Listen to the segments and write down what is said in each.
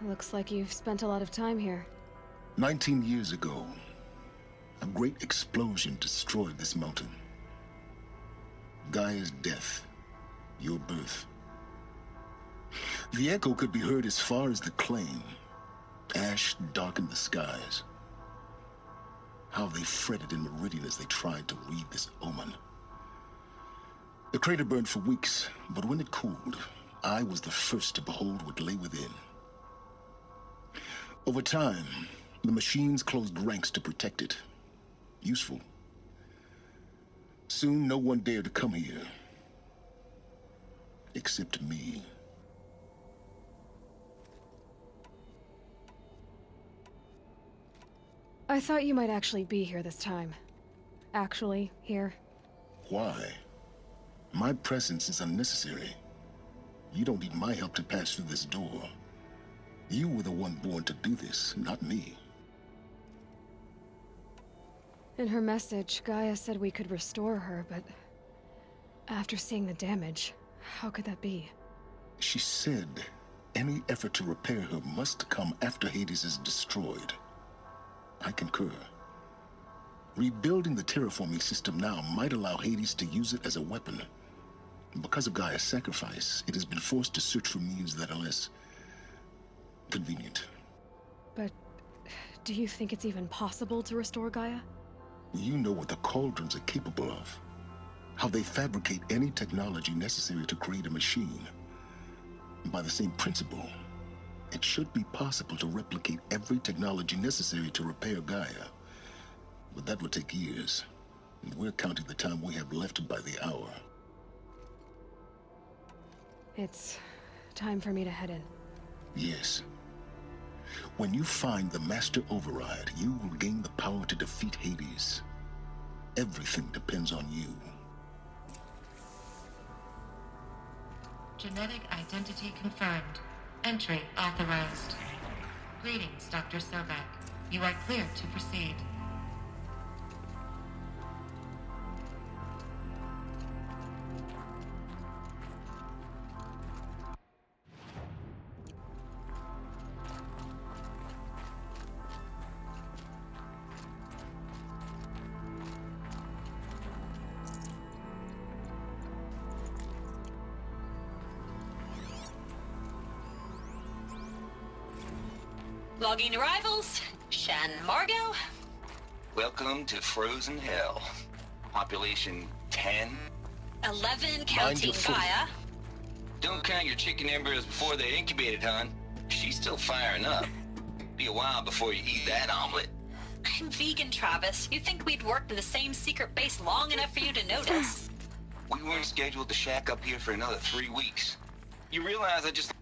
Looks like you've spent a lot of time here. 19 years ago, a great explosion destroyed this mountain. Gaia's death, your birth. The echo could be heard as far as the Claim. Ash darkened the skies. How they fretted in Meridian as they tried to read this omen. The crater burned for weeks, but when it cooled, I was the first to behold what lay within. Over time, the machines closed ranks to protect it. Useful. Soon, no one dared to come here. Except me. I thought you might actually be here this time. Actually, here. Why? My presence is unnecessary. You don't need my help to pass through this door. You were the one born to do this, not me. In her message, Gaia said we could restore her, but... after seeing the damage, how could that be? She said any effort to repair her must come after Hades is destroyed. I concur. Rebuilding the terraforming system now might allow Hades to use it as a weapon. Because of Gaia's sacrifice, it has been forced to search for means that are less convenient. But do you think it's even possible to restore Gaia? You know what the Cauldrons are capable of. How they fabricate any technology necessary to create a machine. By the same principle, it should be possible to replicate every technology necessary to repair Gaia. But that would take years. And we're counting the time we have left by the hour. It's time for me to head in. Yes. When you find the Master Override, you will gain the power to defeat Hades. Everything depends on you. Genetic identity confirmed. Entry authorized. Greetings, Dr. Sobek. You are cleared to proceed. Logging arrivals. Shan Margot. Welcome to Frozen Hell. Population 10. 11 counting Gaia. Don't count your chicken embers before they're incubated, hon. She's still firing up. Be a while before you eat that omelet. I'm vegan, Travis. You think we'd worked in the same secret base long enough for you to notice? We weren't scheduled to shack up here for another 3 weeks. You realize I just...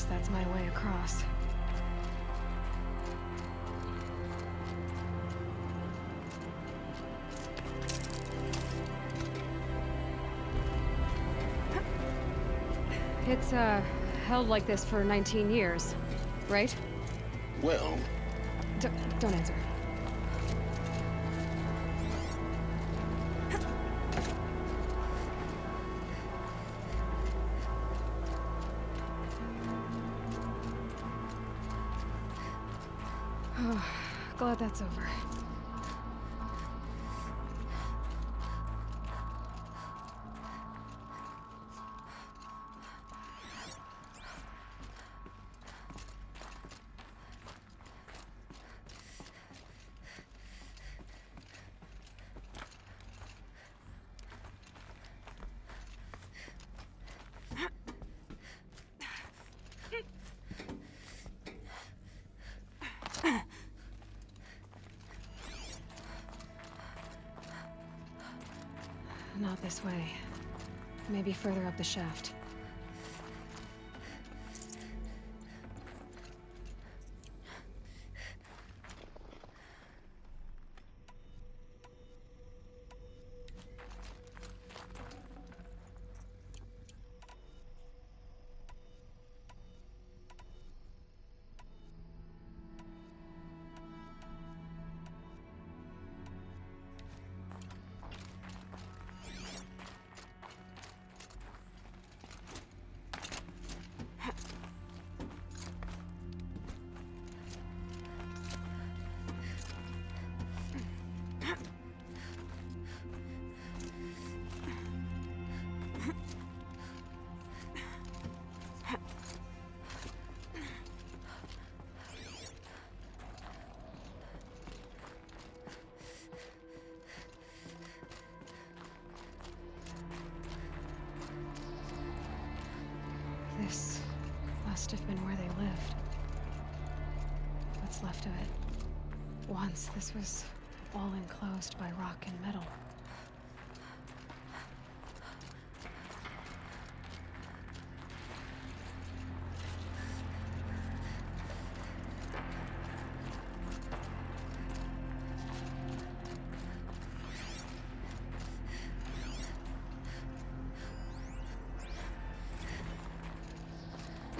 That's my way across. It's, held like this for 19 years, right? Well, Don't answer. Oh, glad that's over. Not this way. Maybe further up the shaft. This must have been where they lived. What's left of it. Once, this was all enclosed by rock and metal.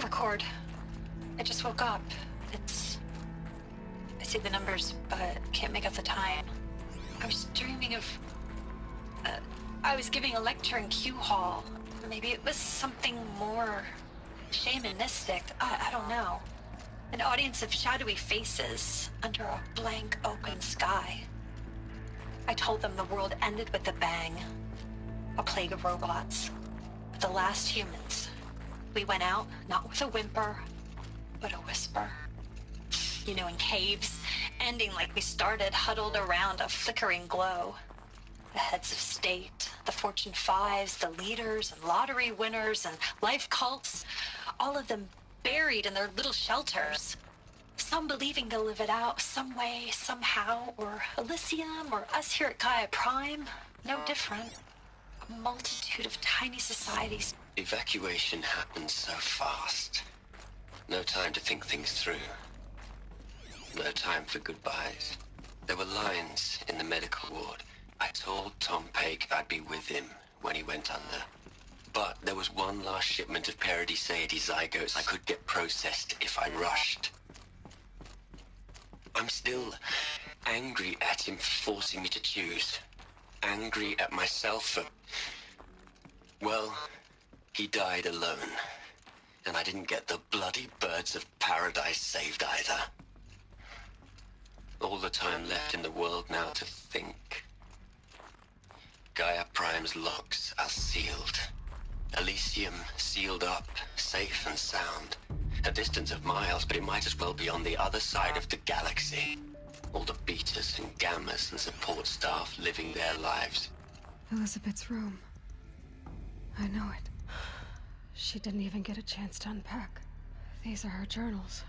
Record. I just woke up. I see the numbers, but can't make out the time. I was dreaming of... I was giving a lecture in Q Hall. Maybe it was something more shamanistic. I don't know. An audience of shadowy faces under a blank open sky. I told them the world ended with a bang. A plague of robots. The last humans. We went out, not with a whimper, but a whisper. You know, in caves, ending like we started, huddled around a flickering glow. The heads of state, the Fortune 5s, the leaders and lottery winners and life cults, all of them buried in their little shelters. Some believing they'll live it out some way, somehow, or Elysium, or us here at Gaia Prime, no different. A multitude of tiny societies. Evacuation happened so fast. No time to think things through. No time for goodbyes. There were lines in the medical ward. I told Tom Paik I'd be with him when he went under. But there was one last shipment of Paradiseidy zygotes I could get processed if I rushed. I'm still angry at him for forcing me to choose. Angry at myself for... Well, he died alone. And I didn't get the bloody birds of paradise saved either. All the time left in the world now to think. Gaia Prime's locks are sealed. Elysium sealed up, safe and sound. A distance of miles, but it might as well be on the other side of the galaxy. All the betas and gammas and support staff living their lives. Elizabeth's room. I know it. She didn't even get a chance to unpack. These are her journals.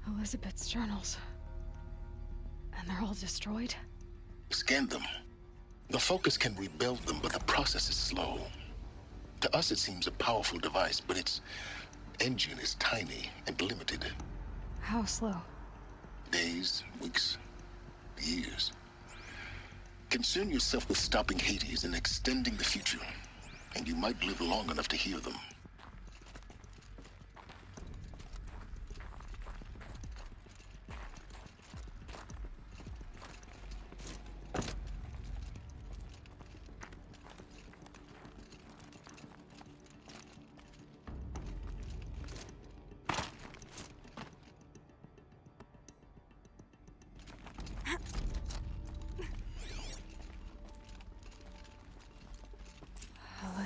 Elizabeth's journals. And they're all destroyed? scan them. The Focus can rebuild them, but the process is slow. To us, it seems a powerful device, but its engine is tiny and limited. How slow? Days, weeks, years. Concern yourself with stopping Hades and extending the future, and you might live long enough to hear them.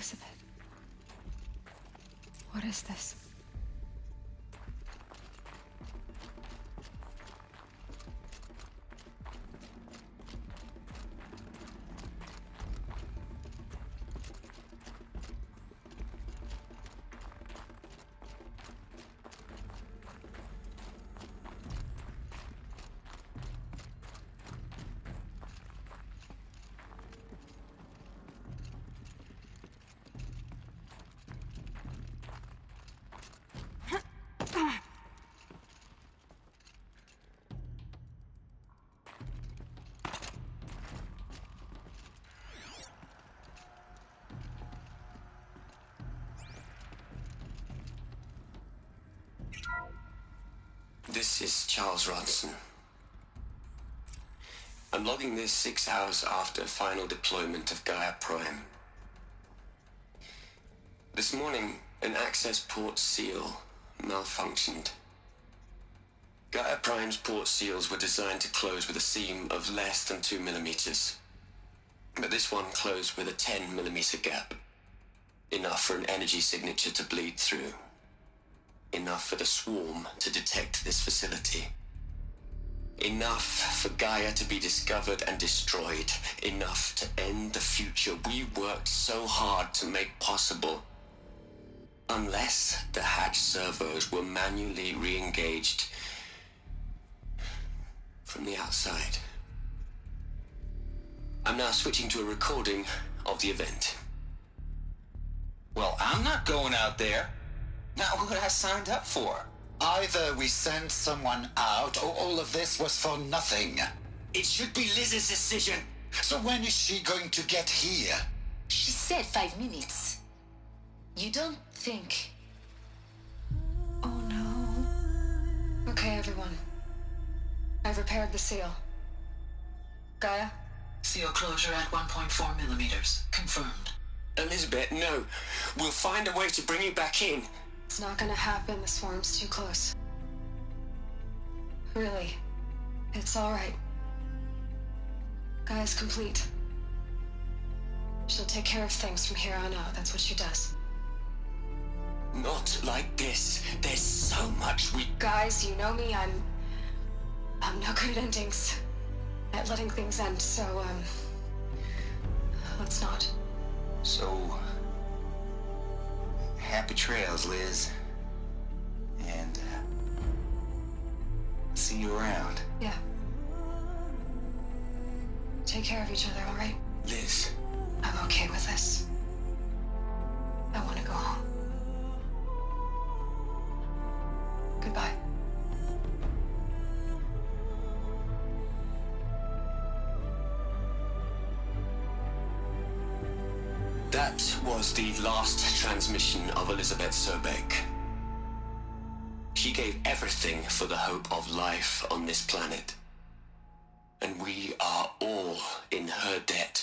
Elizabeth. What is this? This is Charles Ronson. I'm logging this 6 hours after final deployment of Gaia Prime. This morning, an access port seal malfunctioned. Gaia Prime's port seals were designed to close with a seam of less than 2 millimeters. But this one closed with a 10 millimeter gap. Enough for an energy signature to bleed through. Enough for the swarm to detect this facility. Enough for Gaia to be discovered and destroyed. Enough to end the future we worked so hard to make possible. Unless the hatch servos were manually re-engaged from the outside. I'm now switching to a recording of the event. Well, I'm not going out there. Not what I signed up for. Either we send someone out, or all of this was for nothing. It should be Liz's decision. So when is she going to get here? She said 5 minutes. You don't think... Oh no. Okay, everyone. I've repaired the seal. Gaia? Seal closure at 1.4 millimeters. Confirmed. Elizabeth, no. We'll find a way to bring you back in. It's not gonna happen. The swarm's too close. Really. It's alright. Gaia's complete. She'll take care of things from here on out. That's what she does. Not like this. There's so much we... Guys, you know me. I'm no good at endings. At letting things end, so, let's not. So... happy trails, Liz. And, see you around. Yeah. Take care of each other, alright? Liz. I'm okay with this. I want to go home. Goodbye. That was the last transmission of Elizabeth Sobeck. She gave everything for the hope of life on this planet. And we are all in her debt.